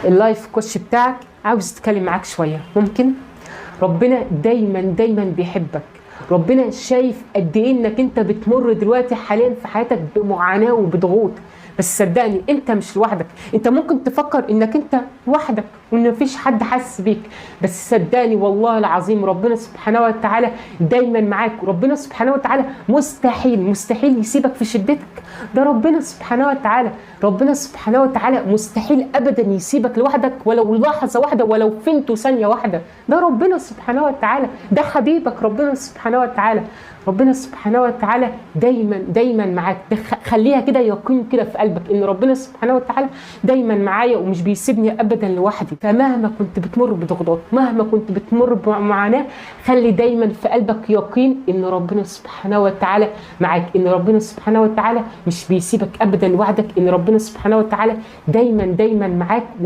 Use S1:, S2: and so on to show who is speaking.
S1: اللايف كوتش بتاعك عاوز يتكلم معاك شويه. ممكن؟ ربنا دايما دايما بيحبك. ربنا شايف قد ايه انك انت بتمر دلوقتي حاليا في حياتك بمعاناه وبضغوط، بس صدقني انت مش لوحدك. انت ممكن تفكر انك انت لوحدك وان مفيش حد حاسس بيك، بس صدقني والله العظيم ربنا سبحانه وتعالى دايما معاك. وربنا سبحانه وتعالى مستحيل مستحيل يسيبك في شدتك. ده ربنا سبحانه وتعالى، ربنا سبحانه وتعالى مستحيل ابدا يسيبك لوحدك ولو لحظه واحده، ولو فنتوا ثانيه واحده. ده ربنا سبحانه وتعالى، ده حبيبك ربنا سبحانه وتعالى. ربنا سبحانه وتعالى دايما دايما معاك. خليها كده يقين كده في قلبك ان ربنا سبحانه وتعالى دايما معايا ومش بيسيبني ابدا لوحدي. فمهما كنت بتمر بضغوطات، مهما كنت بتمر بمعاناه، خلي دايما في قلبك يقين ان ربنا سبحانه وتعالى معاك، ان ربنا سبحانه وتعالى مش بيسيبك ابدا لوحدك، ان ربنا سبحانه وتعالى دايما دايما معاك.